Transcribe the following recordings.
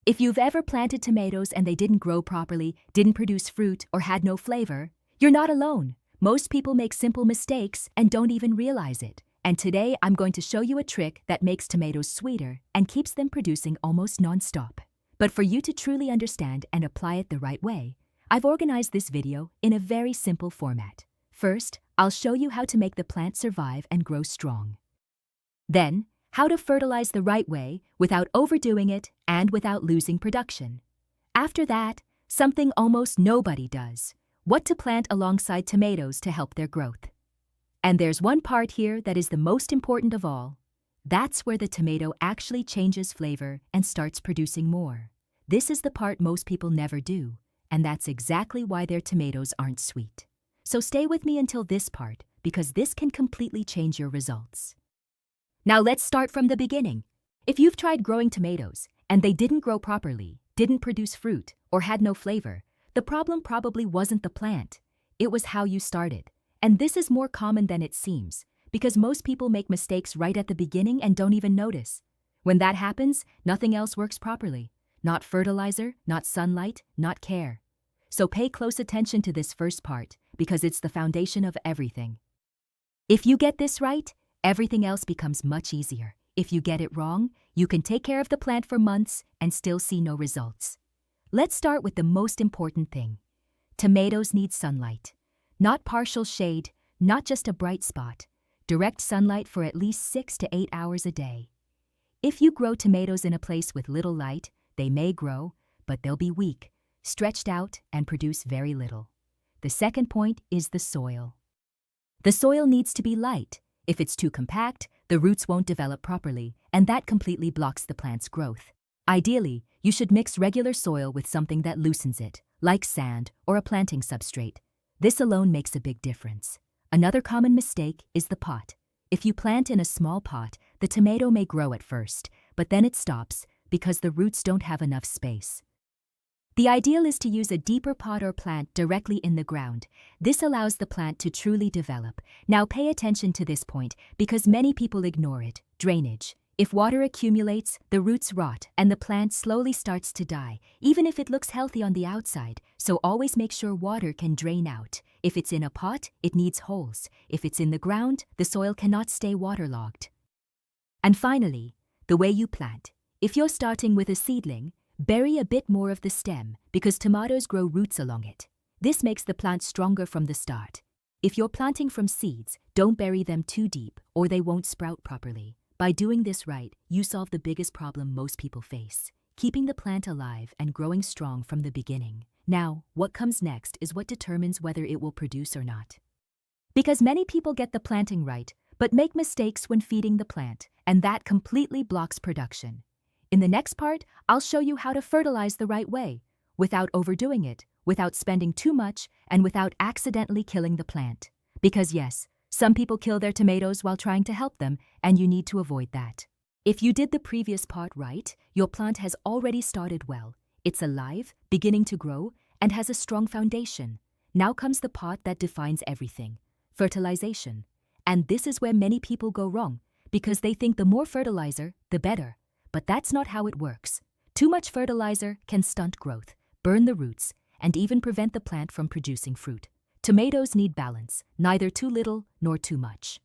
If you've ever planted tomatoes and they didn't grow properly, didn't produce fruit, or had no flavor, you're not alone. Most people make simple mistakes and don't even realize it. And today I'm going to show you a trick that makes tomatoes sweeter and keeps them producing almost non-stop. But for you to truly understand and apply it the right way, I've organized this video in a very simple format. First, I'll show you how to make the plant survive and grow strong. Then, how to fertilize the right way without overdoing it and without losing production. After that, something almost nobody does: what to plant alongside tomatoes to help their growth. And there's one part here that is the most important of all. That's where the tomato actually changes flavor and starts producing more. This is the part most people never do, and that's exactly why their tomatoes aren't sweet. So stay with me until this part, because this can completely change your results. Now let's start from the beginning. If you've tried growing tomatoes and they didn't grow properly, didn't produce fruit, or had no flavor, the problem probably wasn't the plant. It was how you started. And this is more common than it seems, because most people make mistakes right at the beginning and don't even notice. When that happens, nothing else works properly. Not fertilizer, not sunlight, not care. So pay close attention to this first part, because it's the foundation of everything. If you get this right, everything else becomes much easier. If you get it wrong, you can take care of the plant for months and still see no results. Let's start with the most important thing. Tomatoes need sunlight. Not partial shade, not just a bright spot. Direct sunlight for at least 6 to 8 hours a day. If you grow tomatoes in a place with little light, they may grow, but they'll be weak, stretched out, and produce very little. The second point is the soil. The soil needs to be light. If it's too compact, the roots won't develop properly, and that completely blocks the plant's growth. Ideally, you should mix regular soil with something that loosens it, like sand or a planting substrate. This alone makes a big difference. Another common mistake is the pot. If you plant in a small pot, the tomato may grow at first, but then it stops because the roots don't have enough space. The ideal is to use a deeper pot or plant directly in the ground. This allows the plant to truly develop. Now pay attention to this point, because many people ignore it. Drainage. If water accumulates, the roots rot and the plant slowly starts to die, even if it looks healthy on the outside. So always make sure water can drain out. If it's in a pot, it needs holes. If it's in the ground, the soil cannot stay waterlogged. And finally, the way you plant. If you're starting with a seedling, bury a bit more of the stem, because tomatoes grow roots along it. This makes the plant stronger from the start. If you're planting from seeds, don't bury them too deep, or they won't sprout properly. By doing this right, you solve the biggest problem most people face: keeping the plant alive and growing strong from the beginning. Now, what comes next is what determines whether it will produce or not. Because many people get the planting right, but make mistakes when feeding the plant, and that completely blocks production. In the next part, I'll show you how to fertilize the right way, without overdoing it, without spending too much, and without accidentally killing the plant. Because yes, some people kill their tomatoes while trying to help them, and you need to avoid that. If you did the previous part right, your plant has already started well. It's alive, beginning to grow, and has a strong foundation. Now comes the part that defines everything: fertilization. And this is where many people go wrong, because they think the more fertilizer, the better. But that's not how it works. Too much fertilizer can stunt growth, burn the roots, and even prevent the plant from producing fruit. Tomatoes need balance, neither too little nor too much.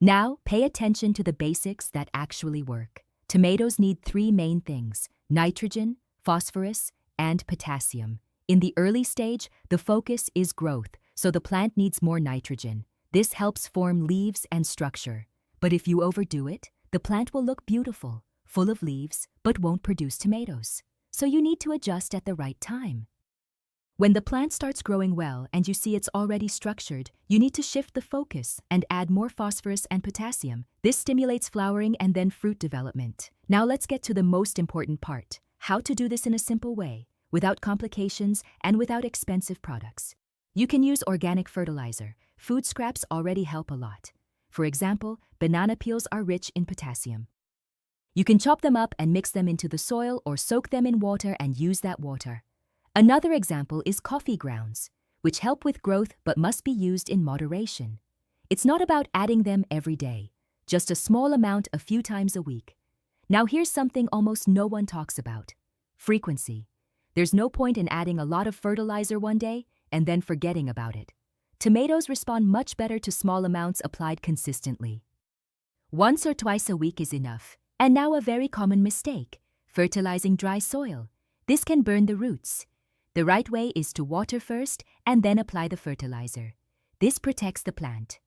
Now, pay attention to the basics that actually work. Tomatoes need 3 main things: nitrogen, phosphorus, and potassium. In the early stage, the focus is growth, so the plant needs more nitrogen. This helps form leaves and structure. But if you overdo it, the plant will look beautiful, full of leaves, but won't produce tomatoes. So you need to adjust at the right time. When the plant starts growing well and you see it's already structured, you need to shift the focus and add more phosphorus and potassium. This stimulates flowering and then fruit development. Now let's get to the most important part: how to do this in a simple way, without complications and without expensive products. You can use organic fertilizer. Food scraps already help a lot. For example, banana peels are rich in potassium. You can chop them up and mix them into the soil or soak them in water and use that water. Another example is coffee grounds, which help with growth but must be used in moderation. It's not about adding them every day, just a small amount a few times a week. Now here's something almost no one talks about: Frequency. There's no point in adding a lot of fertilizer one day and then forgetting about it. Tomatoes respond much better to small amounts applied consistently. Once or twice a week is enough. And now a very common mistake: fertilizing dry soil. This can burn the roots. The right way is to water first and then apply the fertilizer. This protects the plant.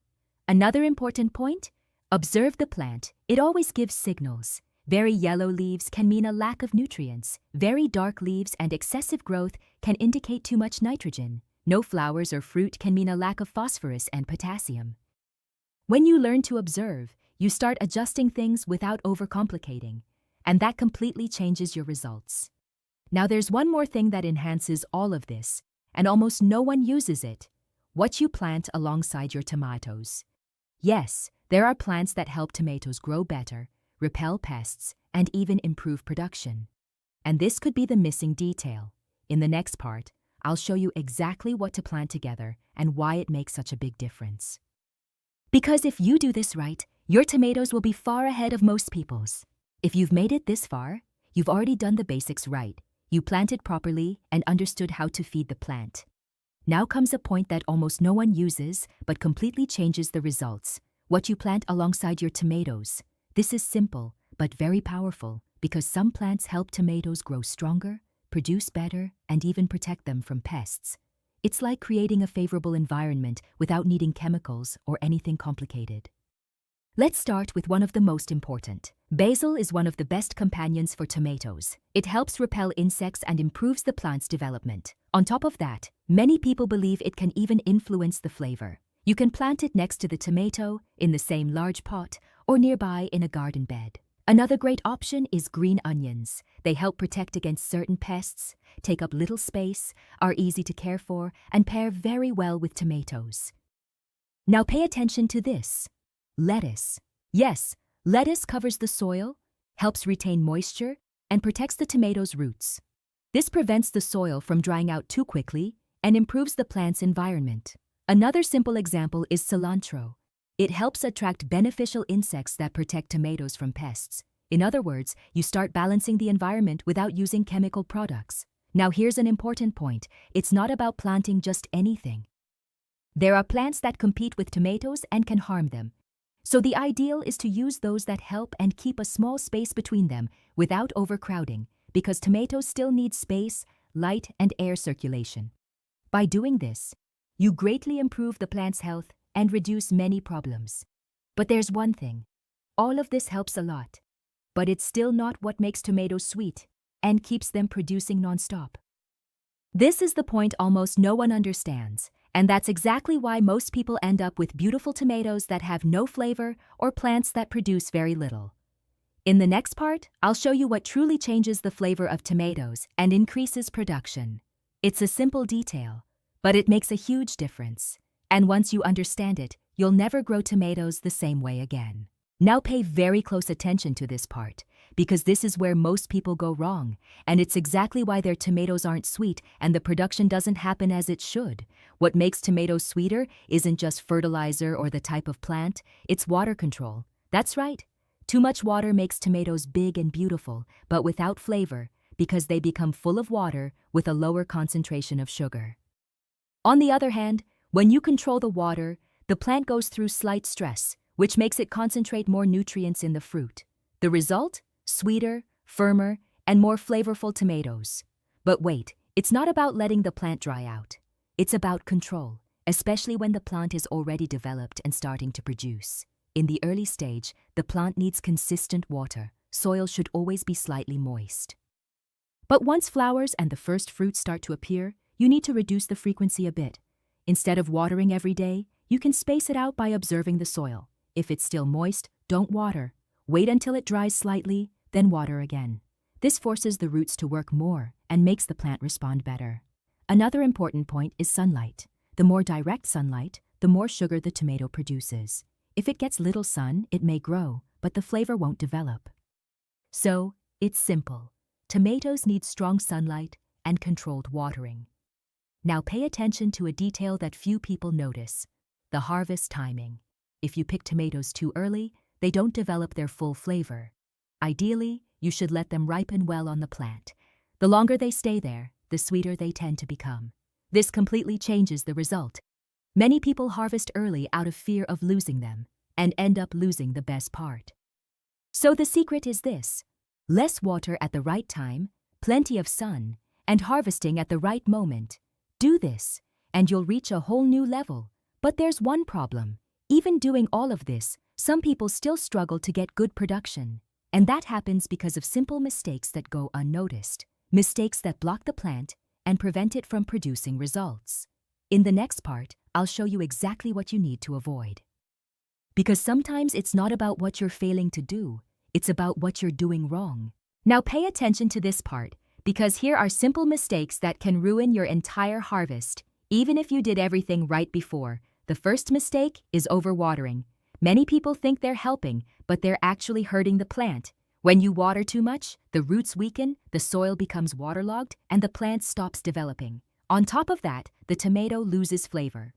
Another important point: observe the plant. It always gives signals. Very yellow leaves can mean a lack of nutrients. Very dark leaves and excessive growth can indicate too much nitrogen. No flowers or fruit can mean a lack of phosphorus and potassium. When you learn to observe, you start adjusting things without overcomplicating, and that completely changes your results. Now there's one more thing that enhances all of this, and almost no one uses it: what you plant alongside your tomatoes. Yes, there are plants that help tomatoes grow better, repel pests, and even improve production. And this could be the missing detail. In the next part, I'll show you exactly what to plant together and why it makes such a big difference. Because if you do this right, your tomatoes will be far ahead of most people's. If you've made it this far, you've already done the basics right. You planted properly and understood how to feed the plant. Now comes a point that almost no one uses but completely changes the results: what you plant alongside your tomatoes. This is simple but very powerful because some plants help tomatoes grow stronger, produce better, and even protect them from pests. It's like creating a favorable environment without needing chemicals or anything complicated. Let's start with one of the most important. Basil is one of the best companions for tomatoes. It helps repel insects and improves the plant's development. On top of that, many people believe it can even influence the flavor. You can plant it next to the tomato, in the same large pot, or nearby in a garden bed. Another great option is green onions. They help protect against certain pests, take up little space, are easy to care for, and pair very well with tomatoes. Now pay attention to this. Lettuce. Yes, lettuce covers the soil, helps retain moisture, and protects the tomato's roots. This prevents the soil from drying out too quickly and improves the plant's environment. Another simple example is cilantro. It helps attract beneficial insects that protect tomatoes from pests. In other words, you start balancing the environment without using chemical products. Now here's an important point. It's not about planting just anything. There are plants that compete with tomatoes and can harm them. So the ideal is to use those that help and keep a small space between them without overcrowding, because tomatoes still need space, light, and air circulation. By doing this, you greatly improve the plant's health and reduce many problems. But there's one thing. All of this helps a lot, but it's still not what makes tomatoes sweet and keeps them producing nonstop. This is the point almost no one understands. And that's exactly why most people end up with beautiful tomatoes that have no flavor or plants that produce very little. In the next part, I'll show you what truly changes the flavor of tomatoes and increases production. It's a simple detail, but it makes a huge difference. And once you understand it, you'll never grow tomatoes the same way again. Now pay very close attention to this part, because this is where most people go wrong, and it's exactly why their tomatoes aren't sweet and the production doesn't happen as it should. What makes tomatoes sweeter isn't just fertilizer or the type of plant, it's water control. That's right. Too much water makes tomatoes big and beautiful, but without flavor, because they become full of water with a lower concentration of sugar. On the other hand, when you control the water, the plant goes through slight stress, which makes it concentrate more nutrients in the fruit. The result? Sweeter, firmer, and more flavorful tomatoes. But wait, it's not about letting the plant dry out. It's about control, especially when the plant is already developed and starting to produce. In the early stage, the plant needs consistent water. Soil should always be slightly moist. But once flowers and the first fruits start to appear, you need to reduce the frequency a bit. Instead of watering every day, you can space it out by observing the soil. If it's still moist, don't water. Wait until it dries slightly, then water again. This forces the roots to work more and makes the plant respond better. Another important point is sunlight. The more direct sunlight, the more sugar the tomato produces. If it gets little sun, it may grow, but the flavor won't develop. So, it's simple. Tomatoes need strong sunlight and controlled watering. Now pay attention to a detail that few people notice: the harvest timing. If you pick tomatoes too early, they don't develop their full flavor. Ideally, you should let them ripen well on the plant. The longer they stay there, the sweeter they tend to become. This completely changes the result. Many people harvest early out of fear of losing them and end up losing the best part. So the secret is this: less water at the right time, plenty of sun, and harvesting at the right moment. Do this, and you'll reach a whole new level. But there's one problem. Even doing all of this, some people still struggle to get good production. And that happens because of simple mistakes that go unnoticed. Mistakes that block the plant and prevent it from producing results. In the next part, I'll show you exactly what you need to avoid. Because sometimes it's not about what you're failing to do, it's about what you're doing wrong. Now pay attention to this part, because here are simple mistakes that can ruin your entire harvest, even if you did everything right before. The first mistake is overwatering. Many people think they're helping, but they're actually hurting the plant. When you water too much, the roots weaken, the soil becomes waterlogged, and the plant stops developing. On top of that, the tomato loses flavor.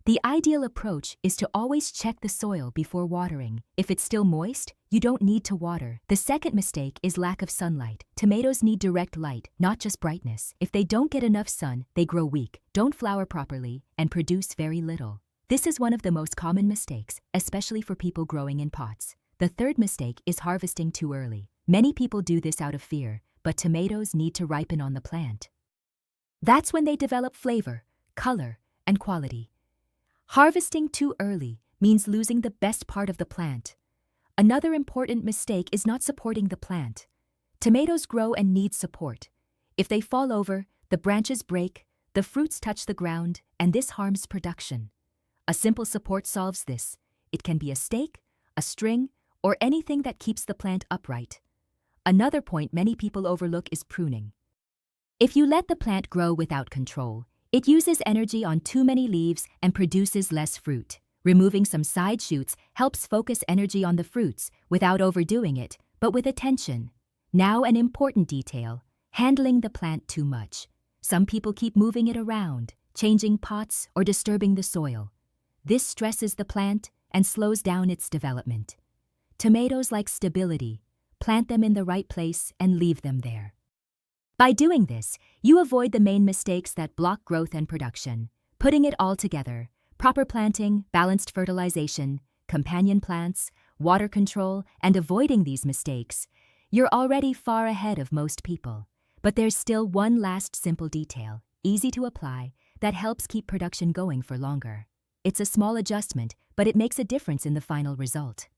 The ideal approach is to always check the soil before watering. If it's still moist, you don't need to water. The second mistake is lack of sunlight. Tomatoes need direct light, not just brightness. If they don't get enough sun, they grow weak, don't flower properly, and produce very little. This is one of the most common mistakes, especially for people growing in pots. The third mistake is harvesting too early. Many people do this out of fear, but tomatoes need to ripen on the plant. That's when they develop flavor, color, and quality. Harvesting too early means losing the best part of the plant. Another important mistake is not supporting the plant. Tomatoes grow and need support. If they fall over, the branches break, the fruits touch the ground, and this harms production. A simple support solves this. It can be a stake, a string, or anything that keeps the plant upright. Another point many people overlook is pruning. If you let the plant grow without control, it uses energy on too many leaves and produces less fruit. Removing some side shoots helps focus energy on the fruits without overdoing it, but with attention. Now an important detail: handling the plant too much. Some people keep moving it around, changing pots, or disturbing the soil. This stresses the plant and slows down its development. Tomatoes like stability. Plant them in the right place and leave them there. By doing this, you avoid the main mistakes that block growth and production. Putting it all together: proper planting, balanced fertilization, companion plants, water control, and avoiding these mistakes, you're already far ahead of most people. But there's still one last simple detail, easy to apply, that helps keep production going for longer. It's a small adjustment, but it makes a difference in the final result.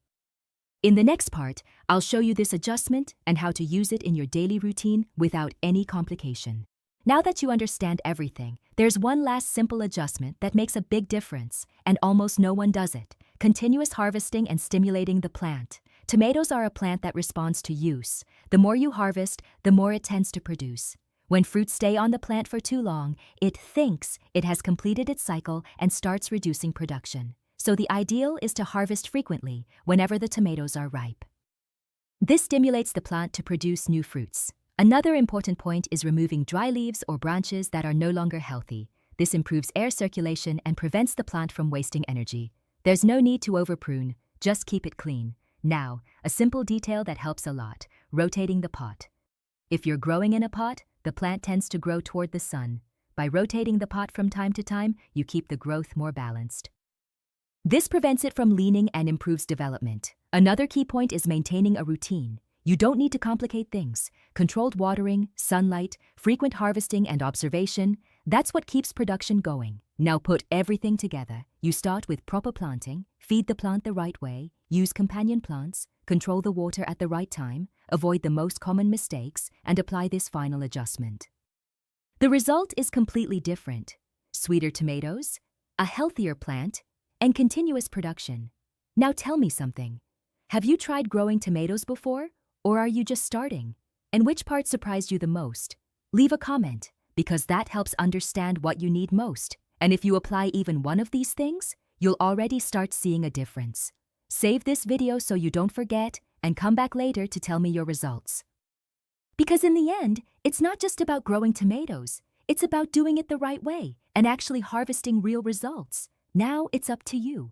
In the next part, I'll show you this adjustment and how to use it in your daily routine without any complication. Now that you understand everything, there's one last simple adjustment that makes a big difference, and almost no one does it: continuous harvesting and stimulating the plant. Tomatoes are a plant that responds to use. The more you harvest, the more it tends to produce. When fruits stay on the plant for too long, it thinks it has completed its cycle and starts reducing production. So the ideal is to harvest frequently, whenever the tomatoes are ripe. This stimulates the plant to produce new fruits. Another important point is removing dry leaves or branches that are no longer healthy. This improves air circulation and prevents the plant from wasting energy. There's no need to overprune, just keep it clean. Now, a simple detail that helps a lot: rotating the pot. If you're growing in a pot, the plant tends to grow toward the sun. By rotating the pot from time to time, you keep the growth more balanced. This prevents it from leaning and improves development. Another key point is maintaining a routine. You don't need to complicate things. Controlled watering, sunlight, frequent harvesting, and observation, that's what keeps production going. Now put everything together. You start with proper planting, feed the plant the right way, use companion plants, control the water at the right time, avoid the most common mistakes, and apply this final adjustment. The result is completely different: sweeter tomatoes, a healthier plant, and continuous production. Now tell me something. Have you tried growing tomatoes before? Or are you just starting? And which part surprised you the most? Leave a comment, because that helps understand what you need most. And if you apply even one of these things, you'll already start seeing a difference. Save this video so you don't forget, and come back later to tell me your results. Because in the end, it's not just about growing tomatoes. It's about doing it the right way and actually harvesting real results. Now it's up to you.